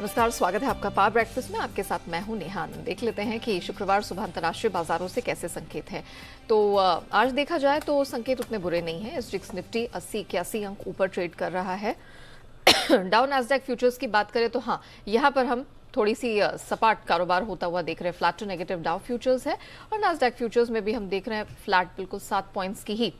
नमस्कार, स्वागत है आपका पावर ब्रेकफास्ट में। आपके साथ मैं हूं नेहा आनंद। देख लेते हैं कि शुक्रवार सुबह अंतर्राष्ट्रीय बाजारों से कैसे संकेत हैं। तो आज देखा जाए तो संकेत उतने बुरे नहीं हैं। एसजीएक्स निफ्टी 80-81 अंक ऊपर ट्रेड कर रहा है। डाउ नैस्डैक फ्यूचर्स की बात करें तो हाँ, यहाँ पर हम थोड़ी सी सपाट कारोबार होता हुआ देख रहे हैं। Flat to negative Dow futures है और नैस्डैक फ्यूचर्स में भी हम देख रहे हैं फ्लैट, बिल्कुल 7 पॉइंट्स की ही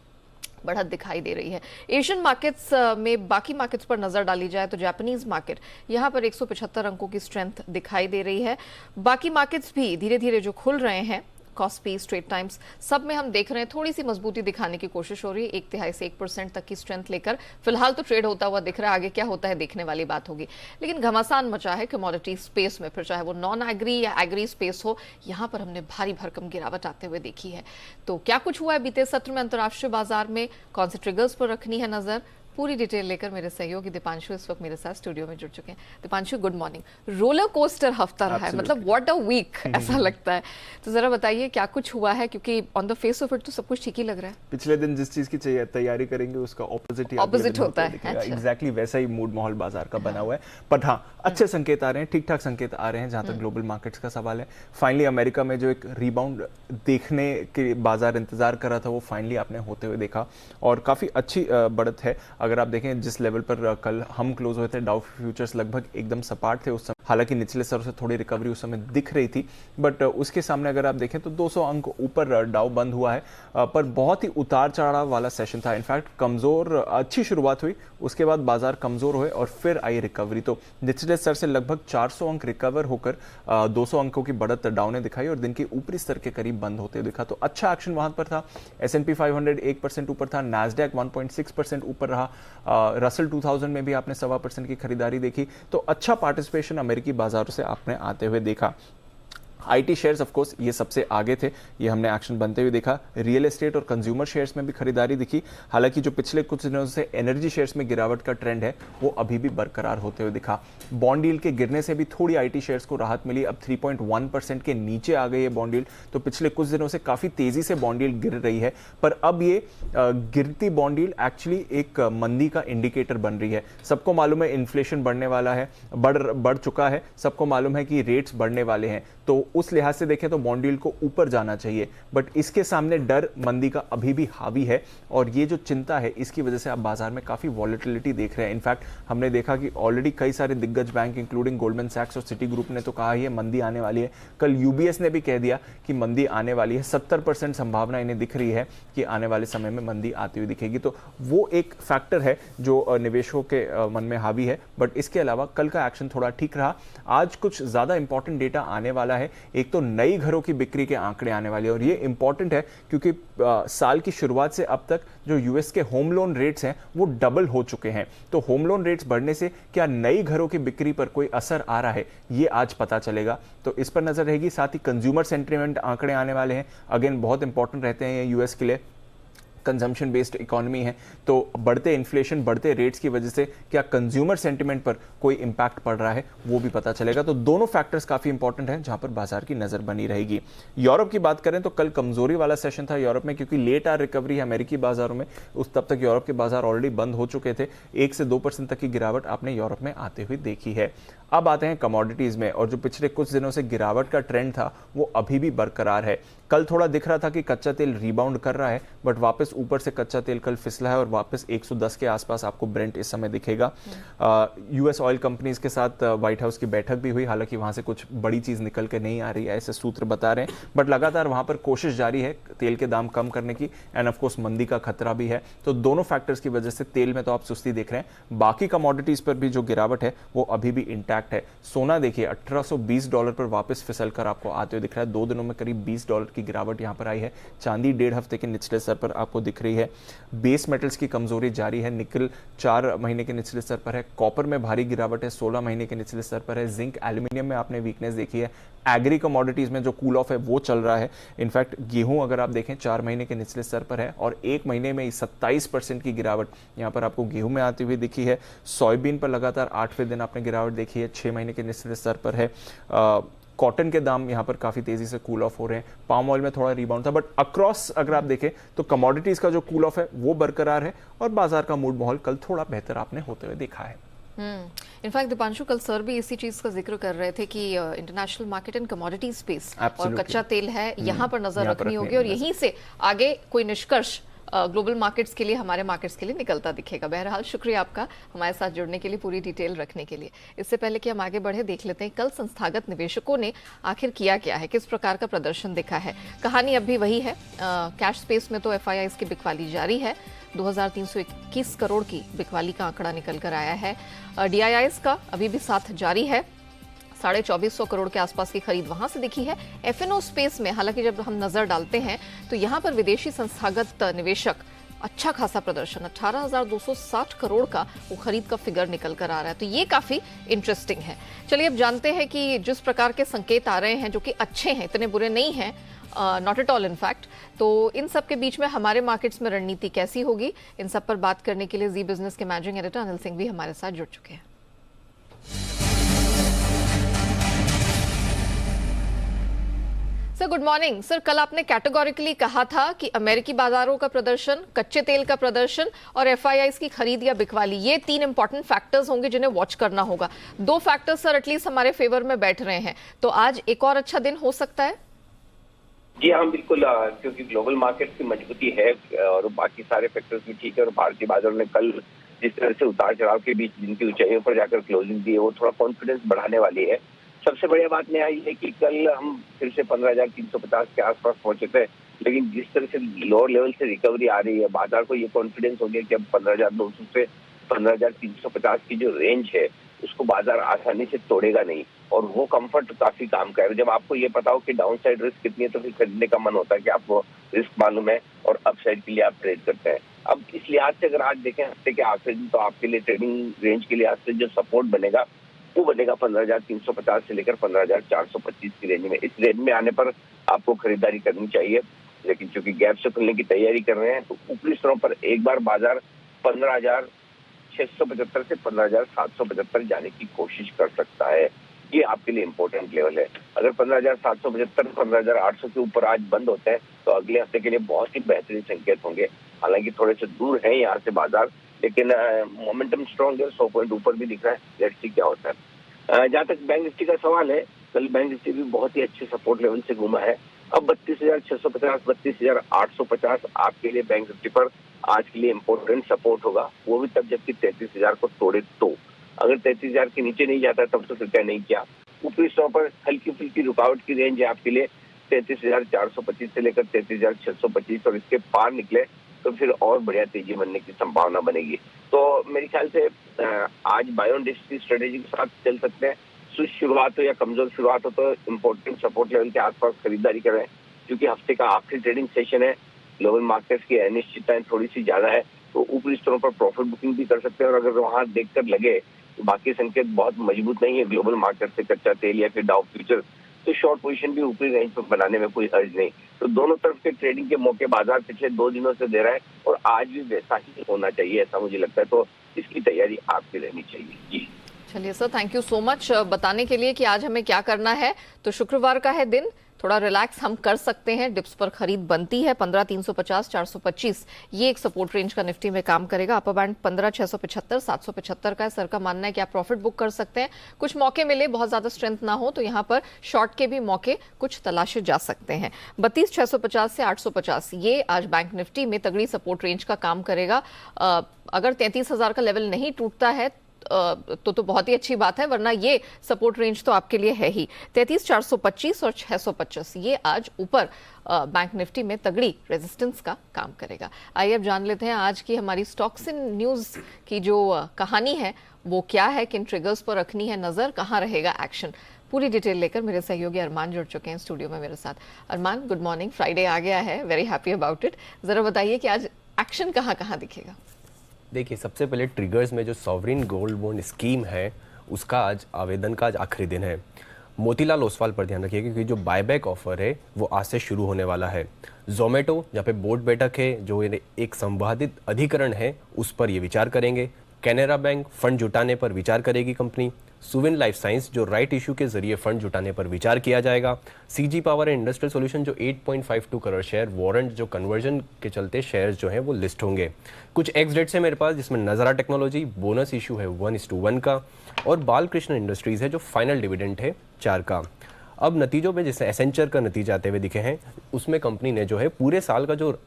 बढ़त दिखाई दे रही है। एशियन मार्केट्स में बाकी मार्केट्स पर नजर डाली जाए तो जापानीज मार्केट यहां पर 175 अंकों की स्ट्रेंथ दिखाई दे रही है। बाकी मार्केट्स भी धीरे धीरे जो खुल रहे हैं, कॉस्पी, स्ट्रेट टाइम्स, सब में हम देख रहे हैं थोड़ी सी मजबूती दिखाने की कोशिश हो रही है। 1/3 से 1% तक की स्ट्रेंथ लेकर फिलहाल तो ट्रेड होता हुआ दिख रहा है। आगे क्या होता है देखने वाली बात होगी, लेकिन घमासान मचा है कमोडिटी स्पेस में। फिर चाहे वो नॉन एग्री या एग्री स्पेस हो, यहां पर हमने भारी भरकम गिरावट आते हुए देखी है। तो क्या कुछ हुआ है बीते सत्र में अंतर्राष्ट्रीय बाजार में, कौन से ट्रिगर्स पर रखनी है नजर, पूरी डिटेल लेकर मेरे सहयोगी दीपांशु इस वक्त मेरे साथ स्टूडियो में जुड़ चुके हैं। Deepanshu, good morning. Roller coaster हफ्ता रहा है, मतलब व्हाट अ वीक ऐसा लगता है। तो जरा बताइए क्या कुछ हुआ है, क्योंकि on the face of it तो सब कुछ ठीक ही लग रहा है। पिछले दिन जिस चीज की तैयारी करेंगे उसका ऑपोजिट होता है। एग्जैक्टली वैसा ही मूड माहौल बाजार का बना हुआ है। बट हाँ, अच्छे संकेत आ रहे हैं, ठीक ठाक संकेत आ रहे हैं जहां तक ग्लोबल मार्केट्स का सवाल है। फाइनली अमेरिका में जो एक रिबाउंड देखने के बाजार इंतजार कर रहा था, वो फाइनली आपने होते हुए देखा और काफी अच्छी बढ़त है। अगर आप देखें जिस लेवल पर कल हम क्लोज हुए थे, डाउ फ्यूचर्स लगभग एकदम सपाट थे उस समय। हालांकि निचले स्तर से थोड़ी रिकवरी उस समय दिख रही थी, बट उसके सामने अगर आप देखें तो 200 अंक ऊपर डाउ बंद हुआ है। पर बहुत ही उतार चढ़ाव वाला सेशन था। इनफैक्ट कमजोर अच्छी शुरुआत हुई, उसके बाद बाजार कमजोर हुए और फिर आई रिकवरी। तो निचले स्तर से लगभग 400 अंक रिकवर होकर 200 अंकों की बढ़त डाउ ने दिखाई और दिन के ऊपरी स्तर के करीब बंद होते दिखा। तो अच्छा एक्शन वहां पर था। S&P 500 1% ऊपर था, नैस्डैक 1.6% ऊपर रहा, रसल 2000 में भी आपने 1.25% की खरीदारी देखी। तो अच्छा पार्टिसिपेशन अमेरिकी बाजारों से आपने आते हुए देखा। आईटी शेयर्स ऑफ कोर्स ये सबसे आगे थे, ये हमने एक्शन बनते हुए देखा। रियल एस्टेट और कंज्यूमर शेयर्स में भी खरीदारी दिखी। हालांकि जो पिछले कुछ दिनों से एनर्जी शेयर्स में गिरावट का ट्रेंड है, वो अभी भी बरकरार होते हुए दिखा। बॉन्ड यील्ड के गिरने से भी थोड़ी आईटी शेयर्स को राहत मिली। अब 3.1% के नीचे आ गई है बॉन्ड यील्ड। तो पिछले कुछ दिनों से काफी तेजी से बॉन्ड यील्ड गिर रही है, पर अब ये गिरती बॉन्ड यील्ड एक्चुअली एक मंदी का इंडिकेटर बन रही है। सबको मालूम है इन्फ्लेशन बढ़ने वाला है, बढ़ चुका है। सबको मालूम है कि रेट्स बढ़ने वाले हैं। तो उस लिहाज से देखें तो बॉन्ड यील्ड को ऊपर जाना चाहिए, बट इसके सामने डर मंदी का अभी भी हावी है और ये जो चिंता है, इसकी वजह से आप बाजार में काफी वॉलेटिलिटी देख रहे हैं। इनफैक्ट हमने देखा कि ऑलरेडी कई सारे दिग्गज बैंक इंक्लूडिंग गोल्डमैन सैक्स और सिटी ग्रुप ने तो कहा है मंदी आने वाली है। कल यूबीएस ने भी कह दिया कि मंदी आने वाली है। 70% संभावना इन्हें दिख रही है कि आने वाले समय में मंदी आती हुई दिखेगी। तो वो एक फैक्टर है जो निवेशकों के मन में हावी है। बट इसके अलावा कल का एक्शन थोड़ा ठीक रहा। आज कुछ ज्यादा इंपॉर्टेंट डेटा आने वाला है। एक तो नई घरों की बिक्री के आंकड़े आने वाले हैं और ये इंपॉर्टेंट है क्योंकि साल की शुरुआत से अब तक जो यूएस के होम लोन रेट्स हैं वो डबल हो चुके हैं। तो होम लोन रेट्स बढ़ने से क्या नई घरों की बिक्री पर कोई असर आ रहा है, ये आज पता चलेगा। तो इस पर नजर रहेगी। साथ ही कंज्यूमर सेंटिमेंट आंकड़े आने वाले हैं। अगेन बहुत इंपॉर्टेंट रहते हैं ये यूएस के लिए। कंजम्पशन बेस्ड इकोनॉमी है, तो बढ़ते इन्फ्लेशन, बढ़ते रेट्स की वजह से क्या कंज्यूमर सेंटिमेंट पर कोई इंपैक्ट पड़ रहा है, वो भी पता चलेगा। तो दोनों फैक्टर्स काफी इंपॉर्टेंट हैं जहां पर बाजार की नजर बनी रहेगी। यूरोप की बात करें तो कल कमजोरी वाला सेशन था यूरोप में, क्योंकि लेट आर रिकवरी है अमेरिकी बाजारों में। उस तब तक यूरोप के बाजार ऑलरेडी बंद हो चुके थे। 1 से 2% तक की गिरावट आपने यूरोप में आते हुए देखी है। अब आते हैं कमोडिटीज में, और जो पिछले कुछ दिनों से गिरावट का ट्रेंड था वो अभी भी बरकरार है। कल थोड़ा दिख रहा था कि कच्चा तेल रिबाउंड कर रहा है, बट वापस ऊपर से कच्चा तेल कल फिसला है और वापस 110 के आसपास आपको ब्रेंट इस समय दिखेगा। यूएस ऑयल कंपनीज के साथ व्हाइट हाउस की बैठक भी हुई। हालांकि वहां से कुछ बड़ी चीज निकल के नहीं आ रही है, ऐसे सूत्र बता रहे हैं, बट लगातार वहां पर कोशिश जारी है तेल के दाम कम करने की। एंड ऑफ कोर्स मंदी का खतरा भी है। तो दोनों फैक्टर्स की वजह से तेल में तो आप सुस्ती देख रहे हैं। बाकी कमोडिटीज पर भी जो गिरावट है वो अभी भी इंटैक्ट है। सोना देखिए $1820 पर वापस फिसल कर आपको आते हुए दिख रहा है। 2 दिनों में करीब $20 की गिरावट यहां पर आई है। चांदी 1.5 हफ्ते के निचले स्तर पर आपको दिख रही है। बेस मेटल्स की कमजोरी जारी है। निकल 4 महीने के निचले स्तर पर है। कॉपर में भारी गिरावट है, 16 महीने के निचले स्तर पर है। जिंक, एल्यूमिनियम में आपने वीकनेस देखी है। एग्री कमोडिटीज में जो कूल ऑफ है वो चल रहा है। इनफैक्ट गेहूं अगर आप देखें 4 महीने के निचले स्तर पर है और 1 महीने में 27% की गिरावट यहां पर आपको गेहूं में आती हुई दिखी है। सोयाबीन पर लगातार 8वें दिन आपने गिरावट देखी है, 6 महीने के निचले स्तर पर है। कॉटन के दाम यहां पर काफी तेजी से कूल ऑफ हो रहे हैं। पाम ऑयल में थोड़ा रिबाउंड था, बट अक्रॉस अगर आप देखें तो कमोडिटीज का जो कूल ऑफ है वो बरकरार है और बाजार का मूड माहौल कल थोड़ा बेहतर आपने होते हुए देखा है। इनफैक्ट दीपांशु, कल सर भी इसी चीज का जिक्र कर रहे थे कि international market and commodity space और कच्चा तेल है, यहाँ पर नजर रखनी होगी और यहीं से आगे कोई निष्कर्ष ग्लोबल मार्केट्स के लिए, हमारे मार्केट्स के लिए निकलता दिखेगा। बहरहाल शुक्रिया आपका हमारे साथ जुड़ने के लिए, पूरी डिटेल रखने के लिए। इससे पहले कि हम आगे बढ़े, देख लेते हैं कल संस्थागत निवेशकों ने आखिर किया क्या है, किस प्रकार का प्रदर्शन दिखा है। कहानी अब भी वही है, कैश स्पेस में तो FIIs की बिकवाली जारी है। 2321 करोड़ की बिकवाली का आंकड़ा निकल कर आया है। DIIs का अभी भी साथ जारी है, 2450 करोड़ के आसपास की खरीद वहां से दिखी है। FNO स्पेस में हालांकि जब हम नजर डालते हैं तो यहां पर विदेशी संस्थागत निवेशक अच्छा खासा प्रदर्शन, 18,260 करोड़ का वो खरीद का फिगर निकल कर आ रहा है, तो ये काफी इंटरेस्टिंग है। चलिए अब जानते हैं कि जिस प्रकार के संकेत आ रहे हैं, जो कि अच्छे हैं, इतने बुरे नहीं हैं, नॉट एट ऑल इनफैक्ट, तो इन सब के बीच में हमारे मार्केट्स में रणनीति कैसी होगी, इन सब पर बात करने के लिए जी बिजनेस के मैनेजिंग एडिटर अनिल सिंह भी हमारे साथ जुड़ चुके हैं। Sir good morning. सर, कल आपने कैटेगोरिकली कहा था कि अमेरिकी बाजारों का प्रदर्शन, कच्चे तेल का प्रदर्शन और FIIs की खरीद या बिकवाली, ये 3 इंपॉर्टेंट फैक्टर्स होंगे जिन्हें वॉच करना होगा। 2 फैक्टर्स सर एटलीस्ट हमारे फेवर में बैठ रहे हैं, तो आज एक और अच्छा दिन हो सकता है। जी हाँ, बिल्कुल, क्योंकि ग्लोबल मार्केट की मजबूती है और बाकी सारे फैक्टर्स भी ठीक है, और भारतीय बाजार ने कल जिस तरह से उतार चढ़ाव के बीच जिनकी ऊंचाइयों पर जाकर क्लोजिंग दी है, वो थोड़ा कॉन्फिडेंस बढ़ाने वाली है। सबसे बढ़िया बात में आई है कि कल हम फिर से 15,350 के आसपास पहुंचे थे, लेकिन जिस तरह से लोअर लेवल से रिकवरी आ रही है, बाजार को ये कॉन्फिडेंस हो गया कि अब 15,200 से 15,350 की जो रेंज है उसको बाजार आसानी से तोड़ेगा नहीं, और वो कंफर्ट काफी काम का है। जब आपको ये पता हो कि डाउन साइड रिस्क कितनी है तो फिर खरीदने का मन होता है कि आपको रिस्क मालूम है और अपसाइड के लिए आप ट्रेड करते हैं। अब इस लिहाज से अगर आज देखें हफ्ते के आखिरी दिन, तो आपके लिए ट्रेडिंग रेंज के लिहाज से जो सपोर्ट बनेगा वो बनेगा 15,350 से लेकर 15,425 की रेंज में। इस रेंज में आने पर आपको खरीदारी करनी चाहिए, लेकिन चूंकि गैप से खुलने की तैयारी कर रहे हैं तो ऊपरी स्तरों पर एक बार बाजार 15,675 से 15,775 जाने की कोशिश कर सकता है। ये आपके लिए इंपॉर्टेंट लेवल है। अगर 15,775 15,800 के ऊपर आज बंद होते हैं तो अगले हफ्ते के लिए बहुत ही बेहतरीन संकेत होंगे। हालांकि थोड़े से दूर है यहाँ से बाजार, लेकिन मोमेंटम स्ट्रॉन्ग है, 100 पॉइंट ऊपर भी दिख रहा है। लेट्स सी क्या होता है। जहाँ तक बैंक निफ्टी का सवाल है, कल बैंक निफ्टी भी बहुत ही अच्छे सपोर्ट लेवल से घूमा है। अब 32,650 32,850 आपके लिए बैंक निफ्टी पर आज के लिए इंपॉर्टेंट सपोर्ट होगा, वो भी तब जबकि 33,000 को तोड़े तो। अगर 33,000 के नीचे नहीं जाता तब तो फिर क्या नहीं किया। ऊपरी स्तरों पर हल्की फुल्की रुकावट की रेंज है आपके लिए 33,425 से लेकर 33,625, और इसके पार निकले तो फिर और बढ़िया तेजी बनने की संभावना बनेगी। तो मेरे ख्याल से आज बाय ऑन डिप्स की स्ट्रेटेजी के साथ चल सकते हैं। सुस्त शुरुआत हो या कमजोर शुरुआत हो तो इम्पोर्टेंट सपोर्ट लेवल के आसपास खरीदारी करें, क्योंकि हफ्ते का आखिरी ट्रेडिंग सेशन है। ग्लोबल मार्केट्स की अनिश्चितताएं थोड़ी सी ज्यादा है, तो ऊपरी स्तरों पर प्रॉफिट बुकिंग भी कर सकते हैं। और अगर वहां देखकर लगे तो बाकी संकेत बहुत मजबूत नहीं है ग्लोबल मार्केट से, कच्चा तेल या फिर डाउ फ्यूचर, तो शॉर्ट पोजीशन भी ऊपरी रेंज पर बनाने में कोई हर्ज नहीं। तो दोनों तरफ के ट्रेडिंग के मौके बाजार पिछले 2 दिनों से दे रहा है, और आज भी वैसा ही होना चाहिए, ऐसा मुझे लगता है। तो इसकी तैयारी आपकी रहनी चाहिए। जी चलिए sir, thank you so much बताने के लिए कि आज हमें क्या करना है। तो शुक्रवार का है दिन, थोड़ा रिलैक्स हम कर सकते हैं। डिप्स पर खरीद बनती है 15,350 425, ये एक सपोर्ट रेंज का निफ्टी में काम करेगा। अपर बैंड 15,675 775 का है। सर का मानना है कि आप प्रॉफिट बुक कर सकते हैं। कुछ मौके मिले, बहुत ज्यादा स्ट्रेंथ ना हो तो यहाँ पर शॉर्ट के भी मौके कुछ तलाशे जा सकते हैं। 32,650 से 850 ये आज बैंक निफ्टी में तगड़ी सपोर्ट रेंज का काम करेगा। अगर 33,000 का लेवल नहीं टूटता है तो बहुत ही अच्छी बात है, वरना ये सपोर्ट रेंज तो आपके लिए है ही। 33,425 और 625 ये आज ऊपर बैंक निफ्टी में तगड़ी रेजिस्टेंस का काम करेगा। आइए अब जान लेते हैं आज की हमारी स्टॉक्स इन न्यूज की जो कहानी है वो क्या है, किन ट्रिगर्स पर रखनी है नजर, कहाँ रहेगा एक्शन। पूरी डिटेल लेकर मेरे सहयोगी अरमान जुड़ चुके हैं स्टूडियो में मेरे साथ। अरमान गुड मॉर्निंग, फ्राइडे आ गया है, वेरी हैप्पी अबाउट इट। जरा बताइए कि आज एक्शन कहाँ कहाँ दिखेगा। देखिए, सबसे पहले ट्रिगर्स में जो सॉवरिन गोल्ड बॉन्ड स्कीम है उसका आज आवेदन का आज आखिरी दिन है। मोतीलाल ओसवाल पर ध्यान रखिए क्योंकि जो बायबैक ऑफर है वो आज से शुरू होने वाला है। जोमेटो जहाँ पे बोर्ड बैठक है, जो एक संवादित अधिकरण है, उस पर ये विचार करेंगे। कैनरा बैंक फंड जुटाने पर विचार करेगी कंपनी। सुविन लाइफ साइंस जो राइट इशू के जरिए फंड जुटाने पर विचार किया जाएगा, CG power and industrial solution जो 8.52 करोड़ शेयर वारंट जो कन्वर्जन के चलते शेयर्स जो हैं वो लिस्ट होंगे। कुछ एक्स डेट्स है मेरे पास जिसमें नज़ारा टेक्नोलॉजी बोनस इशू है 1:1 का, और बालकृष्ण इंडस्ट्रीज है जो फाइनल डिविडेंड है 4 का। अब नतीजों में जैसे एसेंचर का नतीजा आते हुए दिखे हैं, उसमें कंपनी ने जो है पूरे साल का जो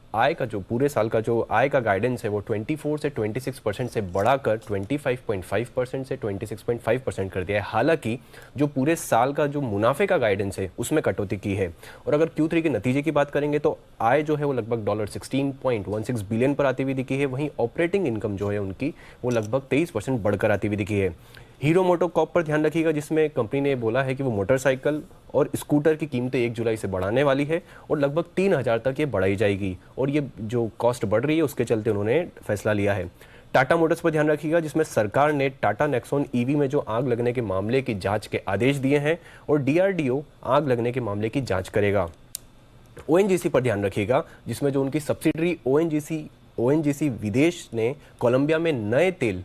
आय का गाइडेंस है वो 24 से 26% से बढ़ाकर 25.5% से 26.5% कर दिया है। हालांकि जो पूरे साल का जो मुनाफे का गाइडेंस है उसमें कटौती की है। और अगर Q3 के नतीजे की बात करेंगे तो आय जो है वो लगभग $16.16 बिलियन पर आती हुई दिखी है। वहीं ऑपरेटिंग इनकम जो है उनकी वो लगभग 23% बढ़कर आती हुई दिखी है। हीरो मोटोकॉर्प पर ध्यान रखिएगा, जिसमें कंपनी ने बोला है कि वो मोटरसाइकिल और स्कूटर की कीमतें 1 जुलाई से बढ़ाने वाली है और लगभग 3,000 तक ये बढ़ाई जाएगी, और ये जो कॉस्ट बढ़ रही है उसके चलते उन्होंने फैसला लिया है। टाटा मोटर्स पर ध्यान रखिएगा, जिसमें सरकार ने टाटा नेक्सॉन ईवी में जो आग लगने के मामले की जांच के आदेश दिए हैं और DRDO आग लगने के मामले की जांच करेगा। ONGC पर ध्यान रखिएगा, जिसमें जो उनकी सब्सिडरी ONGC विदेश ने कोलंबिया में नए तेल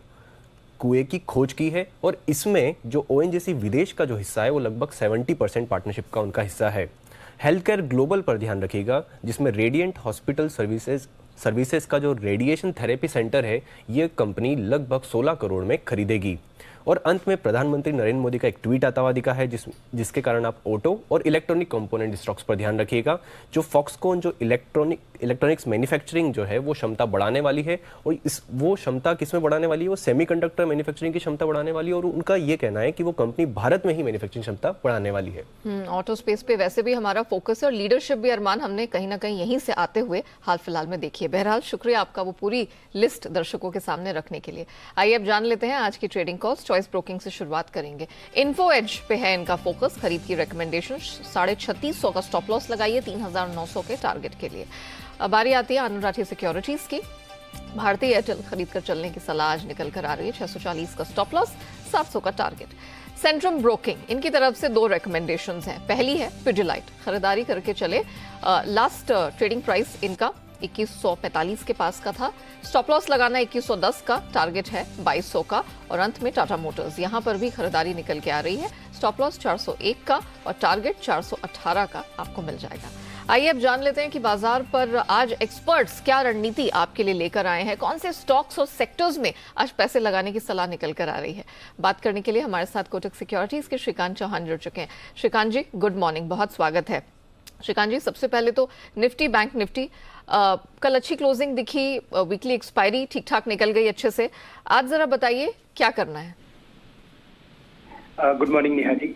कुएं की खोज की है, और इसमें जो ONGC विदेश का जो हिस्सा है वो लगभग 70% पार्टनरशिप का उनका हिस्सा है। हेल्थ केयर ग्लोबल पर ध्यान रखिएगा, जिसमें रेडिएंट हॉस्पिटल सर्विसेज का जो रेडिएशन थेरेपी सेंटर है ये कंपनी लगभग 16 करोड़ में खरीदेगी। और अंत में प्रधानमंत्री नरेंद्र मोदी का एक ट्वीट आता हुआ दिखा है जिसके कारण आप ऑटो और इलेक्ट्रॉनिक कंपोनेंट स्टॉक्स पर ध्यान रखिएगा। जो फॉक्सकॉन जो इलेक्ट्रॉनिक्स मैन्युफैक्चरिंग जो है वो क्षमता बढ़ाने वाली है, और वो क्षमता किसमें बढ़ाने वाली है, वो सेमीकंडक्टर मैन्युफैक्चरिंग की क्षमता बढ़ाने वाली है, और उनका ये कहना है कि वो कंपनी भारत में ही मैन्युफैक्चरिंग क्षमता बढ़ाने वाली है। ऑटो स्पेस पे वैसे भी हमारा फोकस है और लीडरशिप भी अरमान हमने कहीं ना कहीं यहीं से आते हुए हाल फिलहाल में देखी है। बहरहाल शुक्रिया आपका वो पूरी लिस्ट दर्शकों के सामने रखने के लिए। आइए अब जान लेते हैं आज की ट्रेडिंग कॉल्स। चॉइस ब्रोकिंग से शुरुआत करेंगे। इन्फो एज पे है इनका फोकस, खरीद की रिकमेंडेशन 3650 का स्टॉप लॉस लगाइए 3900 के टारगेट के लिए। अब बारी आती है आनंद राठी सिक्योरिटीज की। भारतीय एयरटेल खरीद कर चलने की सलाह आज निकल कर आ रही है, 640 का स्टॉप लॉस 700 का टारगेट। सेंट्रम ब्रोकिंग इनकी तरफ से 2 रिकमेंडेशंस हैं। पहली है पिडिलाइट, खरीदारी करके चले। लास्ट ट्रेडिंग प्राइस इनका 2145 के पास का था, स्टॉप लॉस लगाना 2110 का, टारगेट है 2200 का। और अंत में टाटा मोटर्स, यहां पर भी खरीदारी निकल के आ रही है, स्टॉप लॉस 401 का और टारगेट 418 का आपको मिल जाएगा। आइए अब जान लेते हैं कि बाजार पर आज एक्सपर्ट्स क्या रणनीति आपके लिए लेकर आए हैं, कौन से स्टॉक्स और सेक्टर्स में आज पैसे लगाने की सलाह निकल कर आ रही है। बात करने के लिए हमारे साथ कोटक सिक्योरिटीज के श्रीकांत चौहान जुड़ चुके हैं। श्रीकांत जी गुड मॉर्निंग, बहुत स्वागत है। श्रीकांत जी सबसे पहले तो निफ्टी बैंक निफ्टी कल अच्छी क्लोजिंग दिखी, वीकली एक्सपायरी ठीक ठाक निकल गई अच्छे से। आज जरा बताइए क्या करना है। Good morning Neha ji.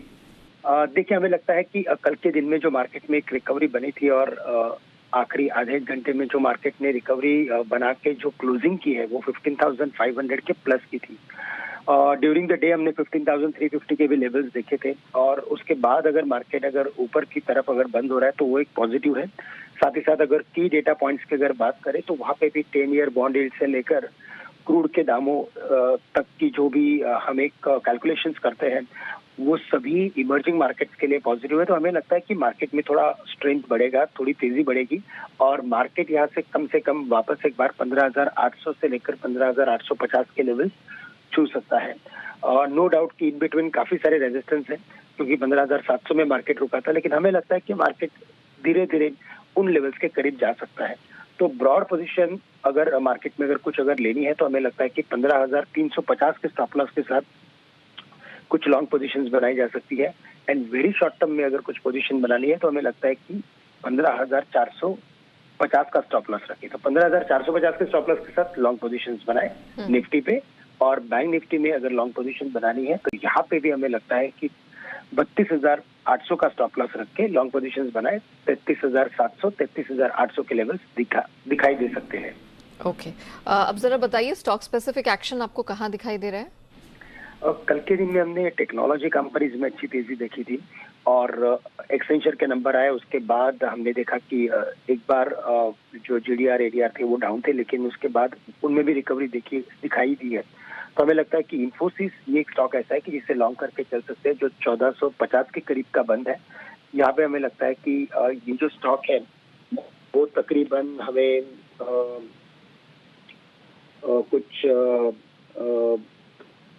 देखिए हमें लगता है कि कल के दिन में जो मार्केट में एक रिकवरी बनी थी और आखिरी आधे एक घंटे में जो मार्केट ने रिकवरी बना के जो क्लोजिंग की है वो 15,500 के प्लस की थी। ड्यूरिंग द डे हमने 15,350 के भी लेवल्स देखे थे, और उसके बाद अगर मार्केट अगर ऊपर की तरफ अगर बंद हो रहा है तो वो एक पॉजिटिव है। साथ ही साथ अगर की डेटा पॉइंट्स की अगर बात करें तो वहाँ पे भी 10 ईयर बॉन्ड यील्ड से लेकर क्रूड के दामों तक की जो भी हम एक कैलकुलेशंस करते हैं वो सभी इमर्जिंग मार्केट्स के लिए पॉजिटिव है। तो हमें लगता है कि मार्केट में थोड़ा स्ट्रेंथ बढ़ेगा, थोड़ी तेजी बढ़ेगी, और मार्केट यहाँ से कम वापस एक बार 15,800 से लेकर 15,850 के लेवल छू सकता है। और नो डाउट कि इन बिटवीन काफी सारे रेजिस्टेंस है, क्योंकि 15,700 में मार्केट रुका था, लेकिन हमें लगता है कि मार्केट धीरे धीरे उन लेवल्स के करीब जा सकता है। तो ब्रॉड पोजीशन अगर मार्केट में अगर कुछ अगर लेनी है तो हमें लगता है कि 15,350 के स्टॉप लॉस के साथ कुछ लॉन्ग पोजीशंस बनाई जा सकती है। एंड वेरी शॉर्ट टर्म में अगर कुछ पोजीशन बनानी है तो हमें लगता है कि 15,450 का स्टॉप लॉस रखिए। तो 15,450 के स्टॉप लॉस के साथ लॉन्ग पोजीशंस बनाए निफ्टी पे, और बैंक निफ्टी में अगर लॉन्ग पोजीशन बनानी है तो यहाँ पे भी हमें लगता है कि 32,800 का स्टॉप लॉस रख के लॉन्ग पोजीशंस बनाए। 33,700 33,800 के लेवल्स दिखाई दे सकते हैं। ओके अब जरा बताइए स्टॉक स्पेसिफिक एक्शन आपको कहाँ दिखाई दे रहा है। कल के दिन में हमने टेक्नोलॉजी कंपनीज में अच्छी तेजी देखी थी, और एक्सेंचर के नंबर आए उसके बाद हमने देखा कि एक बार जो GDR ADR थे वो डाउन थे, लेकिन उसके बाद उनमें भी रिकवरी दिखाई दी है। तो हमें लगता है कि इन्फोसिस ये एक स्टॉक ऐसा है कि जिसे लॉन्ग करके चल सकते हैं, जो 1450 के करीब का बंद है। यहाँ पे हमें लगता है कि ये जो स्टॉक है वो तकरीबन हमें कुछ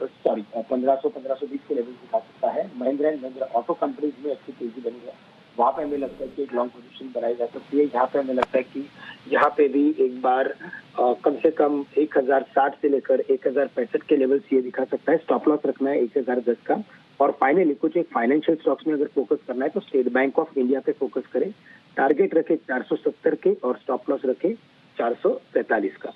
सॉरी 1500-1520 के लेवल दिखा सकता है। Mahindra and Mahindra auto companies में अच्छी तेजी बनी है, वहाँ पे हमें लगता है कि एक लॉन्ग पोजीशन बनाई जा सकती है। यहाँ पे हमें लगता है कि यहाँ पे भी एक बार कम से कम 1060 से लेकर 1065 के लेवल ये दिखा सकता है। स्टॉप लॉस रखना है 1010 का। और फाइनली कुछ एक फाइनेंशियल स्टॉक्स में अगर फोकस करना है तो स्टेट बैंक ऑफ इंडिया पे फोकस करें। टारगेट रखे 470 के और स्टॉप लॉस रखे 443 का।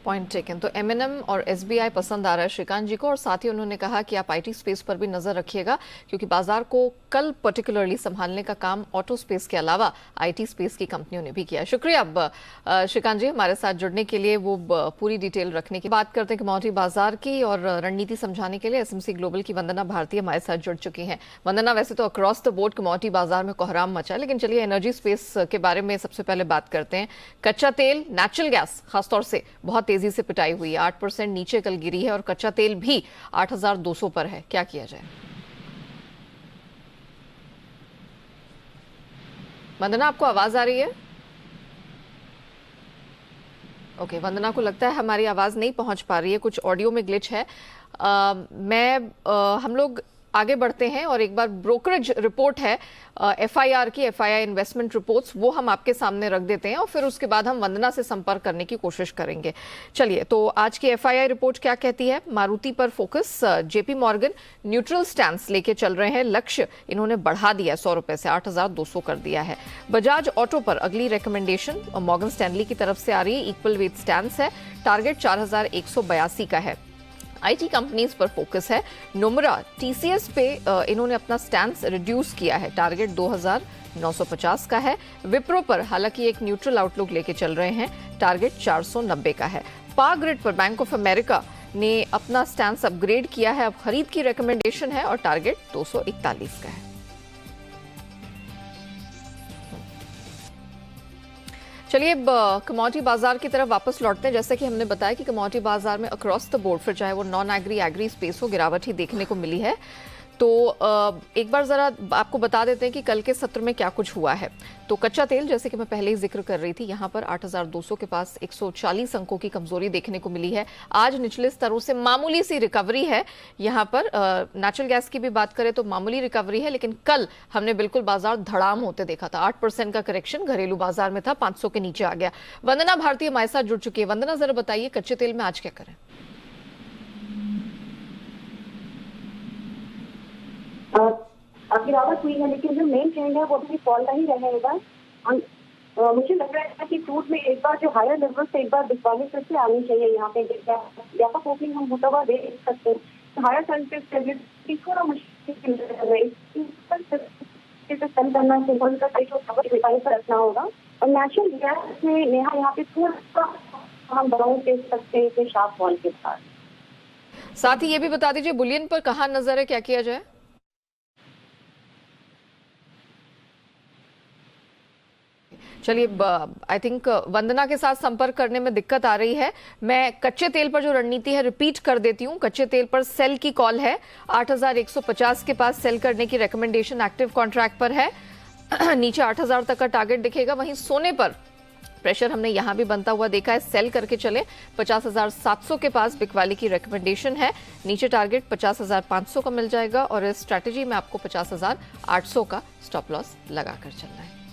Point taken. तो एमएनएम और एसबीआई पसंद आ रहा है श्रीकांत जी को, और साथ ही उन्होंने कहा कि आप आईटी स्पेस पर भी नजर रखिएगा, क्योंकि बाजार को कल पर्टिकुलरली संभालने का काम ऑटो स्पेस के अलावा आईटी स्पेस की कंपनियों ने भी किया। शुक्रिया अब श्रीकांत जी हमारे साथ जुड़ने के लिए, वो पूरी डिटेल रखने की बात करते हैं कमोडिटी बाजार की और रणनीति समझाने के लिए एसएमसी ग्लोबल की वंदना भारती हमारे साथ जुड़ चुकी हैं। वंदना, वैसे तो अक्रॉस द बोर्ड कमोडिटी बाजार में कोहराम मचा, लेकिन चलिए एनर्जी स्पेस के बारे में सबसे पहले बात करते हैं। कच्चा तेल, नेचुरल गैस खासतौर से बहुत तेजी से पिटाई हुई है, 8% नीचे कल गिरी है और कच्चा तेल भी 8200 पर है। क्या किया जाए? वंदना, आपको आवाज आ रही है? ओके, वंदना को लगता है हमारी आवाज नहीं पहुंच पा रही है, कुछ ऑडियो में ग्लिच है। हम लोग आगे बढ़ते हैं और एक बार ब्रोकरेज रिपोर्ट है एफआईआर की, एफआईआई इन्वेस्टमेंट रिपोर्ट्स, वो हम आपके सामने रख देते हैं और फिर उसके बाद हम वंदना से संपर्क करने की कोशिश करेंगे। चलिए, तो आज की एफआईआई रिपोर्ट क्या कहती है? मारुति पर focus, JP Morgan neutral stance लेके चल रहे हैं, लक्ष्य इन्होंने बढ़ा दिया 100 रुपए से 8200 कर दिया है। बजाज ऑटो पर अगली रिकमेंडेशन मॉर्गन स्टैनली की तरफ से आ रही है, इक्वल वेट स्टैंस है, टारगेट 4182 का है। आईटी कंपनीज पर फोकस है। नोमरा टीसीएस पे इन्होंने अपना स्टैंस रिड्यूस किया है, टारगेट 2950 का है। विप्रो पर हालांकि एक न्यूट्रल आउटलुक लेके चल रहे हैं, टारगेट 490 का है। पावर ग्रिड पर बैंक ऑफ अमेरिका ने अपना स्टैंस अपग्रेड किया है, अब खरीद की रिकमेंडेशन है और टारगेट 241 का है। चलिए अब कमोडिटी बाजार की तरफ वापस लौटते हैं। जैसे कि हमने बताया कि कमोडिटी बाजार में अक्रॉस द बोर्ड, फिर चाहे वो नॉन एग्री एग्री स्पेस हो, गिरावट ही देखने को मिली है। तो एक बार जरा आपको बता देते हैं कि कल के सत्र में क्या कुछ हुआ है। तो कच्चा तेल, जैसे कि मैं पहले ही जिक्र कर रही थी, यहाँ पर 8200 के पास 140 अंकों की कमजोरी देखने को मिली है। आज निचले स्तरों से मामूली सी रिकवरी है। यहाँ पर नेचुरल गैस की भी बात करें तो मामूली रिकवरी है, लेकिन कल हमने बिल्कुल बाजार धड़ाम होते देखा था। 8% का करेक्शन घरेलू बाजार में था, 500 के नीचे आ गया। वंदना भारती हमारे साथ जुड़ चुकी है। वंदना, जरा बताइए कच्चे तेल में आज क्या करें? गिरावट हुई है, लेकिन जो मेन ट्रेंड है वो भी फॉल का ही रहेगा। मुझे लग रहा है कि क्रूड में एक बार जो हायर लेवल से एक बार बिकवाली फिर से आनी चाहिए। यहाँ पे व्यापक ओपनिंग हम होता हुआ देख सकते हैं। हायर सर्विस थोड़ा मुश्किल पर रखना होगा। और नेचुरल गैस में नेहा यहाँ पे थोड़ा हम बढ़ाव देख सकते हैं शार्प फॉल के साथ। साथ ही ये भी बता दीजिए बुलियन पर कहाँ नजर है, क्या किया जाए? चलिए, आई थिंक वंदना के साथ संपर्क करने में दिक्कत आ रही है। मैं कच्चे तेल पर जो रणनीति है रिपीट कर देती हूँ। कच्चे तेल पर सेल की कॉल है, 8150 के पास सेल करने की रिकमेंडेशन एक्टिव कॉन्ट्रैक्ट पर है। नीचे 8000 तक का टारगेट दिखेगा। वहीं सोने पर प्रेशर हमने यहां भी बनता हुआ देखा है, सेल करके चले। 50,700 के पास बिकवाली की रिकमेंडेशन है, नीचे टारगेट 50,500 का मिल जाएगा और इस स्ट्रैटेजी में आपको 50,800 का स्टॉप लॉस लगाकर चलना है।